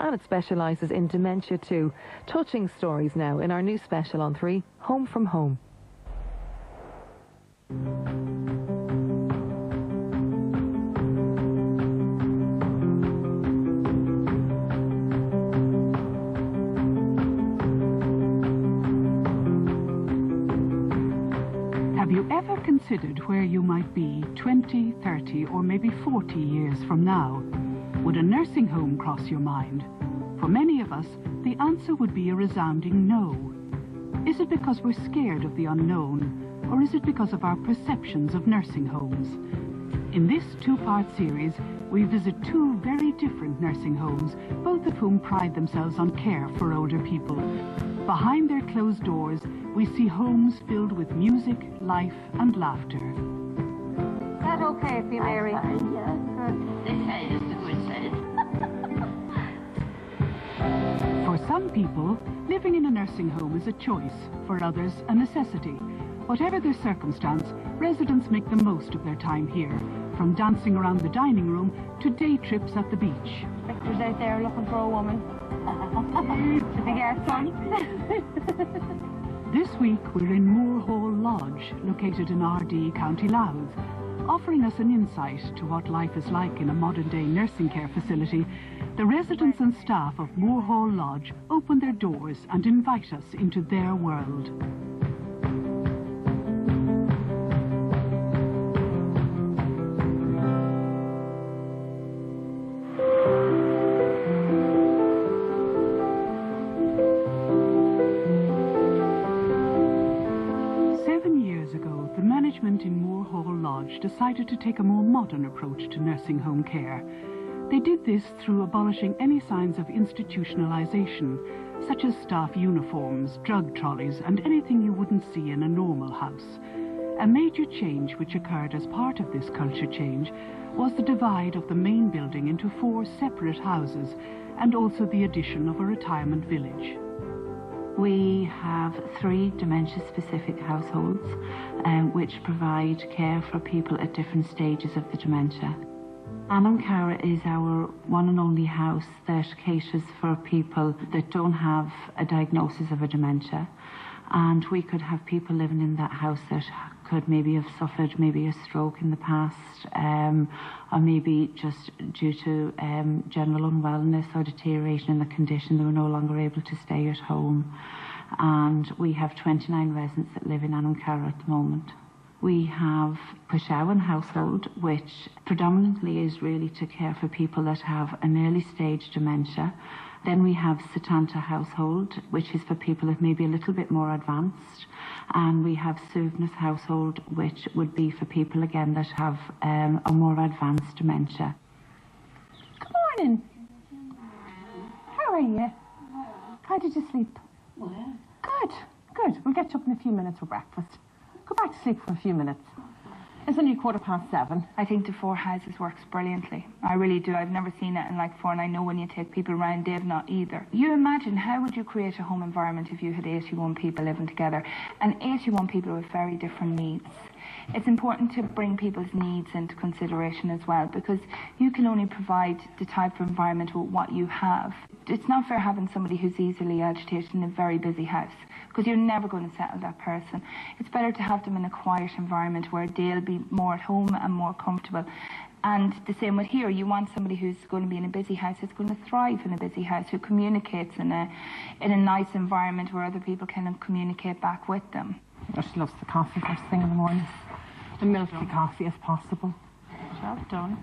and it specialises in dementia too. Touching stories now in our new special on 3, Home from Home. Have you ever considered where you might be 20, 30 or maybe 40 years from now? Would a nursing home cross your mind? For many of us, the answer would be a resounding no. Is it because we're scared of the unknown, or is it because of our perceptions of nursing homes? In this 2-part series, we visit 2 very different nursing homes, both of whom pride themselves on care for older people. Behind their closed doors, we see homes filled with music, life and laughter. Is that okay for you, Mary? Yeah. They say it's a good side. For some people, living in a nursing home is a choice. For others, a necessity. Whatever their circumstance, residents make the most of their time here, from dancing around the dining room to day trips at the beach. Victor's out there looking for a woman. Did he get some? This week we're in Moor Hall Lodge, located in Ardee, County Louth. Offering us an insight to what life is like in a modern-day nursing care facility, the residents and staff of Moor Hall Lodge open their doors and invite us into their world. In Moor Hall Lodge decided to take a more modern approach to nursing home care. They did this through abolishing any signs of institutionalization, such as staff uniforms, drug trolleys and anything you wouldn't see in a normal house. A major change which occurred as part of this culture change was the divide of the main building into 4 separate houses and also the addition of a retirement village. We have 3 dementia-specific households which provide care for people at different stages of the dementia. Anam Cara is our one and only house that caters for people that don't have a diagnosis of a dementia, and we could have people living in that house that could maybe have suffered maybe a stroke in the past, or maybe just due to general unwellness or deterioration in the condition they were no longer able to stay at home. And we have 29 residents that live in Anam Cara at the moment. We have Pushowan household, which predominantly is really to care for people that have an early stage dementia. Then we have Satanta household, which is for people that may be a little bit more advanced. And we have Suvnas household, which would be for people again that have a more advanced dementia. Good morning. How are you? How did you sleep? Well. Good, good. We'll get you up in a few minutes for breakfast. Go back to sleep for a few minutes. It's only 7:15. I think the 4 houses works brilliantly. I really do. I've never seen it in like 4, and I know when you take people around, they've not either. You imagine, how would you create a home environment if you had 81 people living together, and 81 people with very different needs? It's important to bring people's needs into consideration as well, because you can only provide the type of environment with what you have. It's not fair having somebody who's easily agitated in a very busy house, because you're never going to settle that person. It's better to have them in a quiet environment where they'll be more at home and more comfortable. And the same with here, you want somebody who's going to be in a busy house, who's going to thrive in a busy house, who communicates in a nice environment where other people can communicate back with them. She loves the coffee first thing in the morning. The milky coffee if possible. Job done.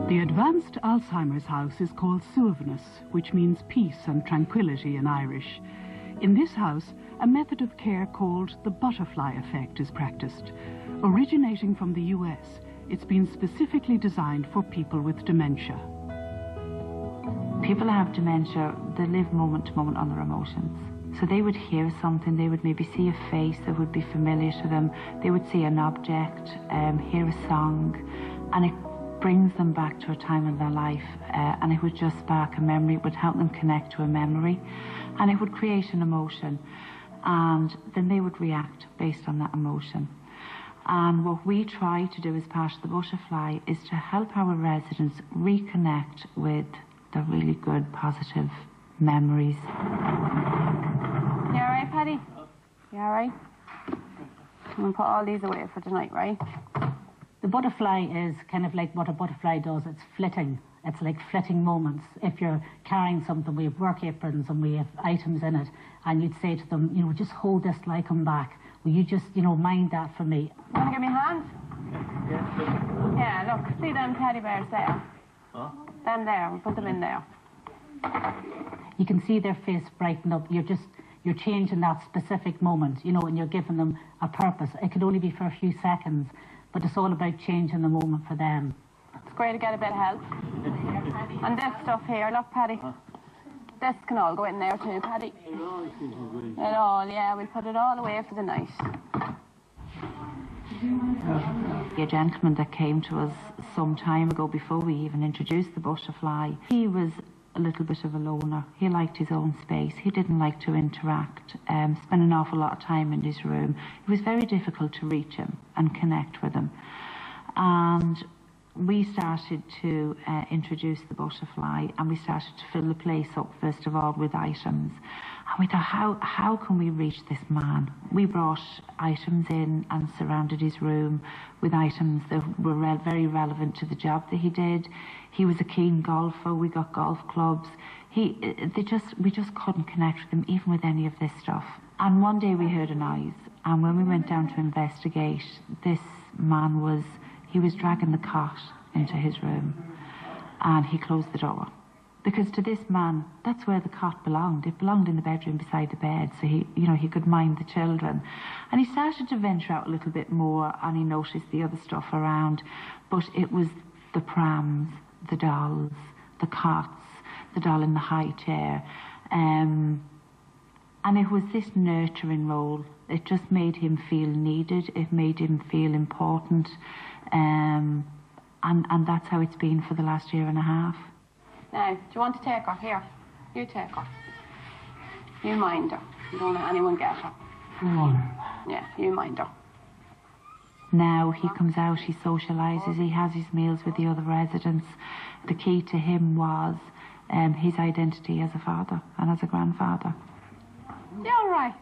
The advanced Alzheimer's house is called Suvnas, which means peace and tranquility in Irish. In this house, a method of care called the butterfly effect is practiced. Originating from the US, it's been specifically designed for people with dementia. People who have dementia, they live moment to moment on their emotions. So they would hear something, they would maybe see a face that would be familiar to them, they would see an object, hear a song, and it brings them back to a time in their life, and it would just spark a memory. It would help them connect to a memory, and it would create an emotion, and then they would react based on that emotion. And what we try to do as part of the Butterfly is to help our residents reconnect with the really good, positive memories. You alright, Paddy? You alright? I'm going to put all these away for tonight, right? The butterfly is kind of like what a butterfly does. It's flitting. It's like flitting moments. If you're carrying something, we have work aprons and we have items in it, and you'd say to them, you know, just hold this till I come back. Will you just, you know, mind that for me? You want to give me a hand? Yeah, look, see them teddy bears there? Huh? Them there, we'll put them in there. You can see their face brighten up. You're changing that specific moment, you know, and you're giving them a purpose. It could only be for a few seconds, but it's all about changing the moment for them. It's great to get a bit of help. And this stuff here, look, Paddy. This can all go in there too, Paddy. It all, yeah, we'll put it all away for the night. A gentleman that came to us some time ago before we even introduced the Butterfly, he was a little bit of a loner. He liked his own space. He didn't like to interact, spend an awful lot of time in his room. It was very difficult to reach him and connect with him. And we started to introduce the Butterfly, and we started to fill the place up, first of all, with items. And we thought, how can we reach this man? We brought items in and surrounded his room with items that were very relevant to the job that he did. He was a keen golfer. We got golf clubs. We just couldn't connect with him, even with any of this stuff. And one day we heard a noise, and when we went down to investigate, this man he was dragging the cot into his room, and he closed the door. Because to this man, that's where the cot belonged. It belonged in the bedroom beside the bed, so he could mind the children. And he started to venture out a little bit more, and he noticed the other stuff around. But it was the prams, the dolls, the cots, the doll in the high chair. And it was this nurturing role. It just made him feel needed. It made him feel important. And that's how it's been for the last year and a half. Now, do you want to take her? Here, you take her. You mind her. You don't let anyone get her. Yeah, you mind her. Now he comes out, he socialises, he has his meals with the other residents. The key to him was his identity as a father and as a grandfather. You all right?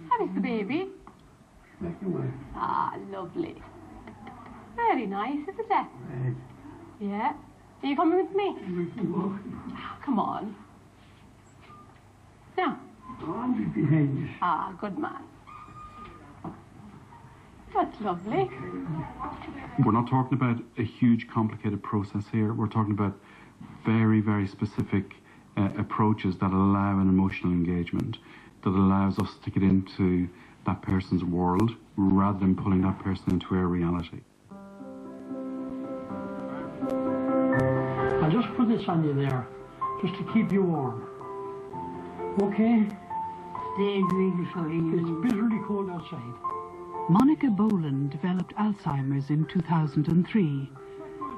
That is the baby. Ah, lovely. Very nice, isn't it? Right. Yeah. Are you coming with me? Oh, come on. Now. I'll be behind you. Ah, good man. That's lovely. We're not talking about a huge, complicated process here. We're talking about very, very specific approaches that allow an emotional engagement, that allows us to get into that person's world rather than pulling that person into our reality. I'll just put this on you there, just to keep you warm. Okay? It's bitterly cold outside. Monica Boland developed Alzheimer's in 2003.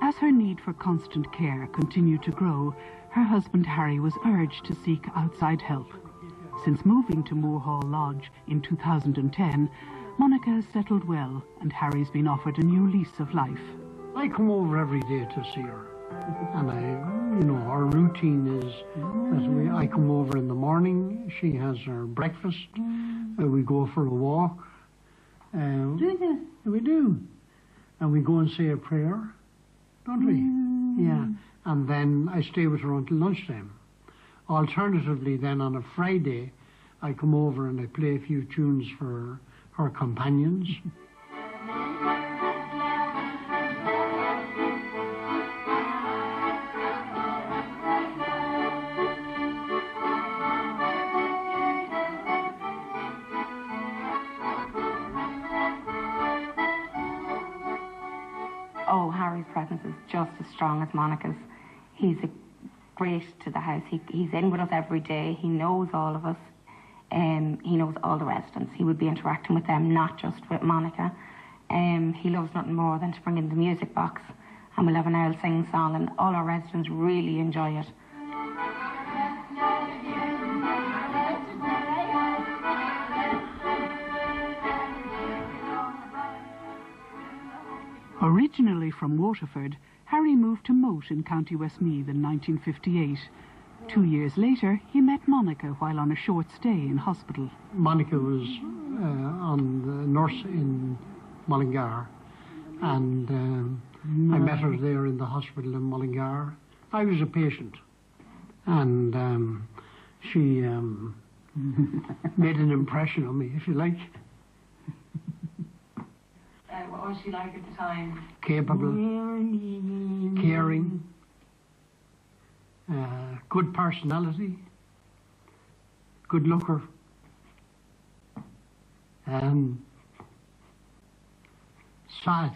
As her need for constant care continued to grow, her husband Harry was urged to seek outside help. Since moving to Moor Hall Lodge in 2010, Monica has settled well, and Harry's been offered a new lease of life. I come over every day to see her. And our routine is that I come over in the morning, she has her breakfast, we go for a walk. We do. And we go and say a prayer, don't we? Yeah. And then I stay with her until lunchtime. Alternatively, then on a Friday, I come over and I play a few tunes for her companions. Oh, Harry's presence is just as strong as Monica's. He's great to the house. He's in with us every day. He knows all of us. He knows all the residents. He would be interacting with them, not just with Monica. He loves nothing more than to bring in the music box, and we'll have an Earl Sing song, and all our residents really enjoy it. Originally from Waterford, Harry moved to Moate in County Westmeath in 1958. 2 years later, he met Monica while on a short stay in hospital. Monica was on the nurse in Mullingar, and I met her there in the hospital in Mullingar. I was a patient, and she made an impression on me, if you like. What was she like at the time? Capable, caring, good personality, good looker, sad.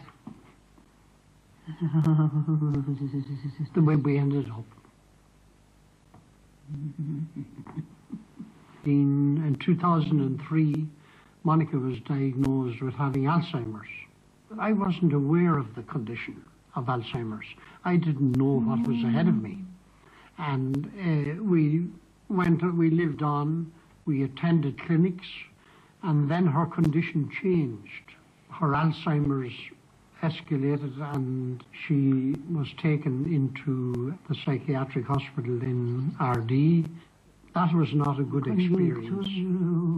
The way we ended up. In 2003, Monica was diagnosed with having Alzheimer's. I wasn't aware of the condition of Alzheimer's. I didn't know what was ahead of me. And we lived on, we attended clinics, and then her condition changed. Her Alzheimer's escalated and she was taken into the psychiatric hospital in RD. That was not a good experience.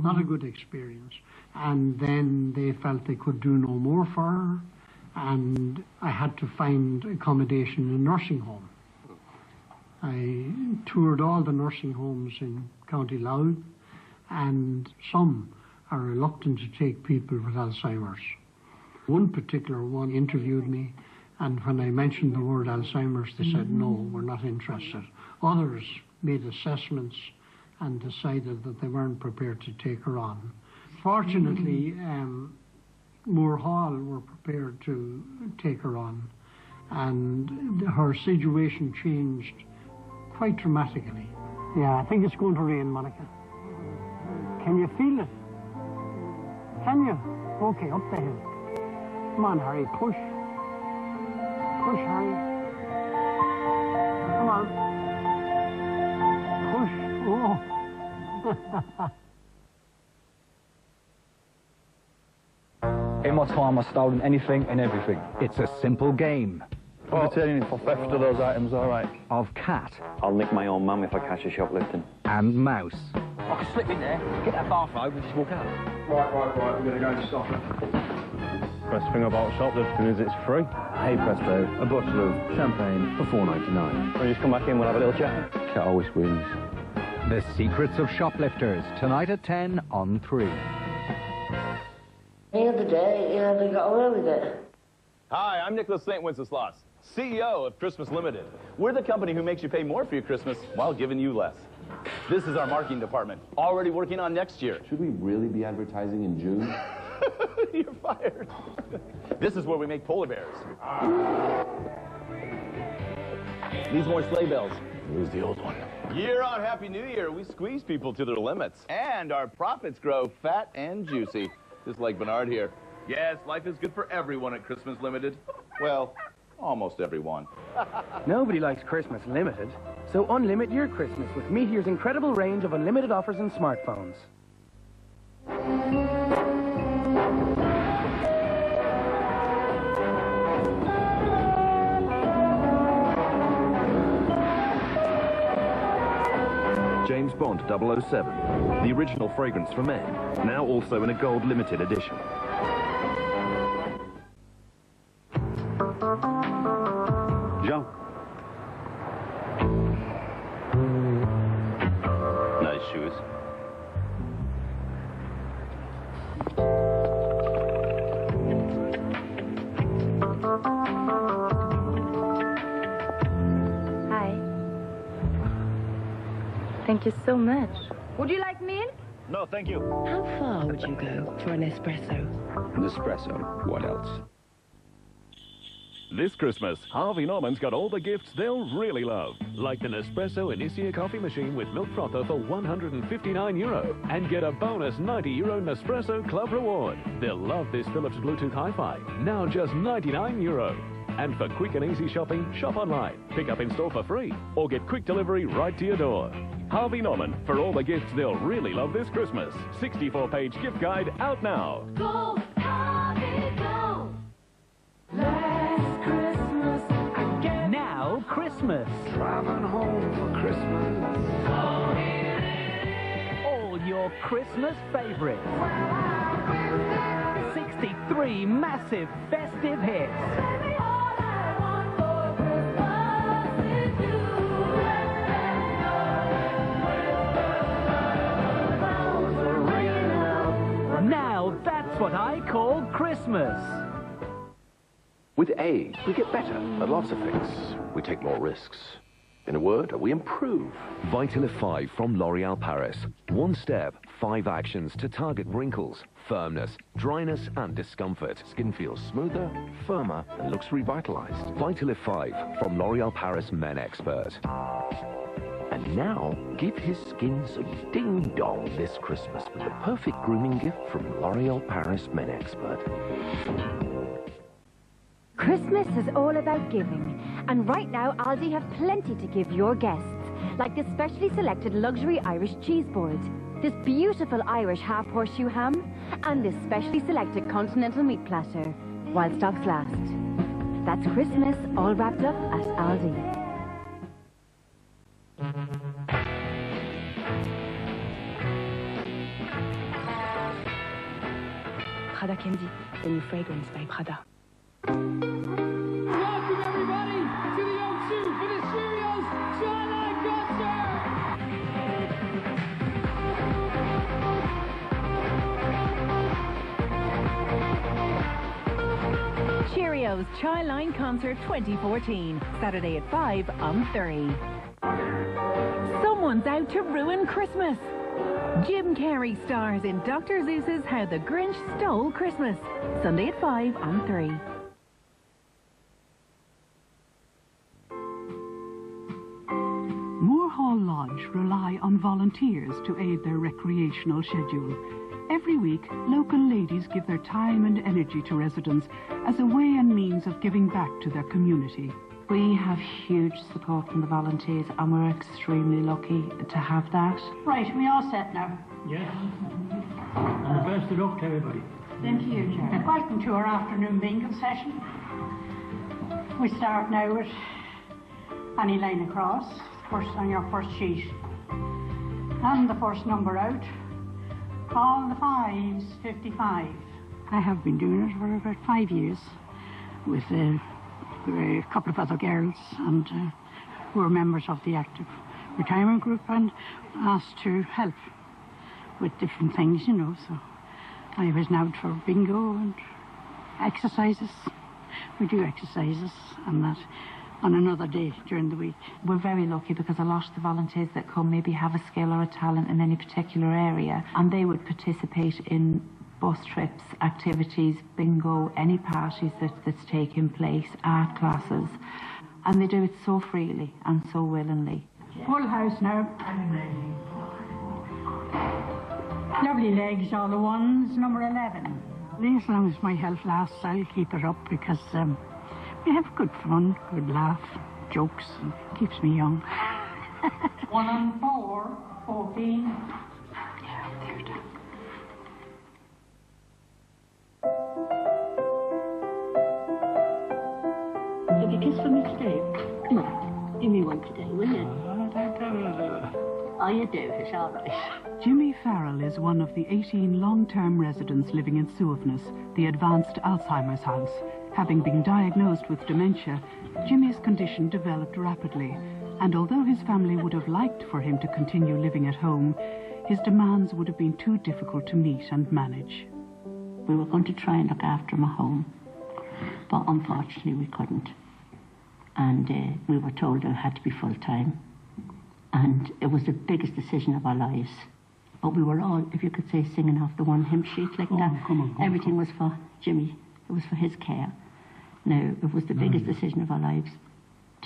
Not a good experience. And then they felt they could do no more for her, and I had to find accommodation in a nursing home. I toured all the nursing homes in County Louth, and some are reluctant to take people with Alzheimer's. One particular one interviewed me, and when I mentioned the word Alzheimer's, they said, no, we're not interested. Others made assessments and decided that they weren't prepared to take her on. Fortunately, Moore Hall were prepared to take her on, and her situation changed quite dramatically. Yeah, I think it's going to rain, Monica. Can you feel it? Can you? Okay, up the hill. Come on, Harry, push. Push, Harry. Come on. Push. Oh. In my time, I've stolen anything and everything. It's a simple game. I'll be turning for theft of those items, all right. Of cat. I'll nick my own mum if I catch her shoplifting. And mouse. I can slip in there, get that bathrobe and just walk out. Right, we're going to go and stop it. Best thing about shoplifting is it's free. Hey presto, a bottle of champagne for $4.99. When you just come back in, we'll have a little chat. Cat always wins. The Secrets of Shoplifters, tonight at 10 on 3. The other day, they got away with it. Hi, I'm Nicholas St. Wenceslas, CEO of Christmas Limited. We're the company who makes you pay more for your Christmas while giving you less. This is our marketing department, already working on next year. Should we really be advertising in June? You're fired. This is where we make polar bears. These more sleigh bells. Who's the old one? Year on Happy New Year, we squeeze people to their limits. And our profits grow fat and juicy. Just like Bernard here. Yes, life is good for everyone at Christmas Limited. Well, almost everyone. Nobody likes Christmas Limited, so unlimit your Christmas with Meteor's incredible range of unlimited offers and smartphones. James Bond 007, the original fragrance for men, now also in a gold limited edition. Jean. Nice shoes. Thank you so much. Would you like milk? No, thank you. How far would you go for an espresso? An espresso. What else? This Christmas, Harvey Norman's got all the gifts they'll really love. Like the Nespresso Inicia coffee machine with milk frother for €159. And get a bonus €90 Nespresso Club reward. They'll love this Philips Bluetooth Hi-Fi. Now just €99. And for quick and easy shopping, shop online. Pick up in store for free. Or get quick delivery right to your door. Harvey Norman, for all the gifts they'll really love this Christmas. 64-page gift guide out now. Go, Harvey, go! Christmas. Driving home for Christmas. All your Christmas favourites. 63 massive festive hits. Now that's what I call Christmas. With age, we get better at lots of things. We take more risks. In a word, we improve. Vitalif 5 from L'Oréal Paris. One step, 5 actions to target wrinkles, firmness, dryness and discomfort. Skin feels smoother, firmer and looks revitalized. Vitalif 5 from L'Oréal Paris Men Expert. And now, give his skin some ding-dong this Christmas with the perfect grooming gift from L'Oréal Paris Men Expert. Christmas is all about giving, and right now Aldi have plenty to give your guests, like this specially selected luxury Irish cheese board, this beautiful Irish half horseshoe ham, and this specially selected continental meat platter, while stocks last. That's Christmas all wrapped up at Aldi. Prada Candy, the new fragrance by Prada. Welcome everybody to the O2 for the Cheerios Jawline Concert. Cheerios Jawline Concert 2014, Saturday at 5 on 3. Someone's out to ruin Christmas. Jim Carrey stars in Dr. Seuss's How the Grinch Stole Christmas, Sunday at 5 on 3. Moore Hall Lodge rely on volunteers to aid their recreational schedule. Every week, local ladies give their time and energy to residents as a way and means of giving back to their community. We have huge support from the volunteers and we're extremely lucky to have that. Right, we all set now? Yes. And the best of luck to everybody. Same to you, Chair. Welcome to our afternoon bingo session. We start now with any line across, first on your first sheet. And the first number out, all the 5s, 55. I have been doing it for about 5 years with a couple of other girls, and who are members of the active retirement group and asked to help with different things, you know. So I was now for bingo and exercises. We do exercises and that on another day during the week. We're very lucky because a lot of the volunteers that come maybe have a skill or a talent in any particular area, and they would participate in bus trips, activities, bingo, any parties that's taking place, art classes, and they do it so freely and so willingly. Full house now. Lovely legs, all the ones, number 11. As long as my health lasts, I'll keep it up because we have good fun, good laugh, jokes, and keeps me young. 1 on 4, 14. Have a kiss for me today? Come on, give me one today, will you? Oh, you do, it's all right. Jimmy Farrell is one of the 18 long-term residents living in Suivness, the advanced Alzheimer's house. Having been diagnosed with dementia, Jimmy's condition developed rapidly, and although his family would have liked for him to continue living at home, his demands would have been too difficult to meet and manage. We were going to try and look after him at home, but unfortunately we couldn't. And we were told it had to be full-time. And it was the biggest decision of our lives. But we were all, if you could say, singing off the one hymn sheet like that. Everything was for Jimmy. It was for his care. Now, it was the biggest decision of our lives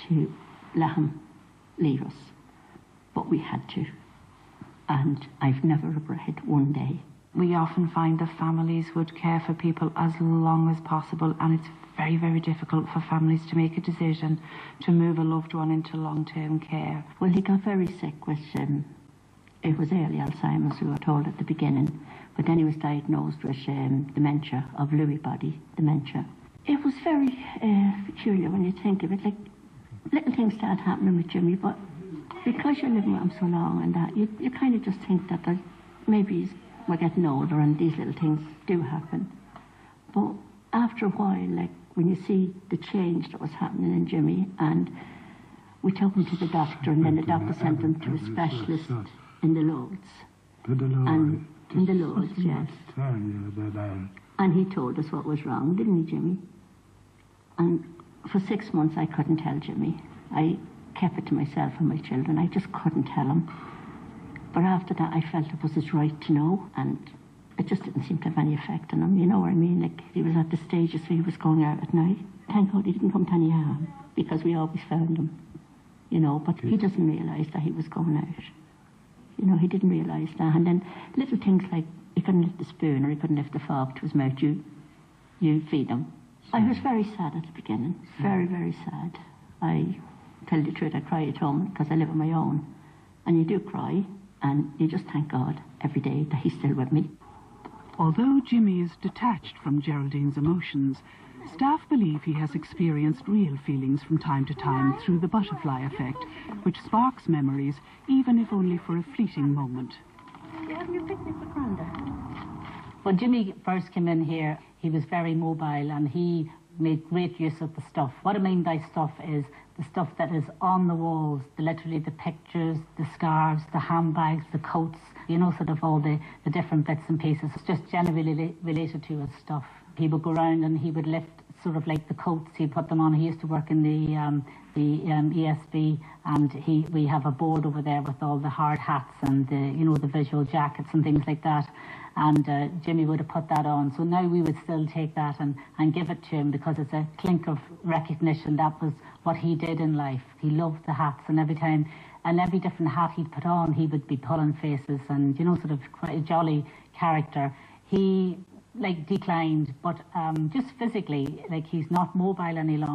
to let him leave us. But we had to. And I've never regretted one day. We often find that families would care for people as long as possible, and it's very, very difficult for families to make a decision to move a loved one into long-term care. Well, he got very sick with, it was early Alzheimer's, we were told at the beginning, but then he was diagnosed with dementia, of Lewy body dementia. It was very peculiar when you think of it, like, little things start happening with Jimmy, but because you're living with him so long and that, you kind of just think that maybe we're getting older and these little things do happen. But after a while, like when you see the change that was happening in Jimmy, and we took him to the doctor, and then the doctor sent him to a specialist in the Lords. And in the Lords, yes. And he told us what was wrong, didn't he, Jimmy? And for 6 months I couldn't tell Jimmy. I kept it to myself and my children. I just couldn't tell him. But after that I felt it was his right to know, and it just didn't seem to have any effect on him, you know what I mean? Like, he was at the stages where he was going out at night. Thank God he didn't come to any harm, because we always found him, you know, but he doesn't realise that he was going out. You know, he didn't realise that. And then little things like he couldn't lift the spoon or he couldn't lift the fork to his mouth, you feed him. I was very sad at the beginning, very, very sad. I tell you the truth, I cry at home because I live on my own. And you do cry, and you just thank God every day that he's still with me. Although Jimmy is detached from Geraldine's emotions, staff believe he has experienced real feelings from time to time through the butterfly effect, which sparks memories, even if only for a fleeting moment. You having your picnic with Granda? When Jimmy first came in here, he was very mobile and he made great use of the stuff. What I mean by stuff is the stuff that is on the walls, literally the pictures, the scarves, the handbags, the coats, you know, sort of all the different bits and pieces. It's just generally related to his stuff. He would go around and he would lift sort of like the coats, he'd put them on. He used to work in the ESB, and we have a board over there with all the hard hats and the visual jackets and things like that. And Jimmy would have put that on. So now we would still take that and give it to him, because it's a clink of recognition. That was what he did in life. He loved the hats, and every different hat he'd put on, he would be pulling faces and, sort of quite a jolly character. He, declined, but just physically, he's not mobile any longer.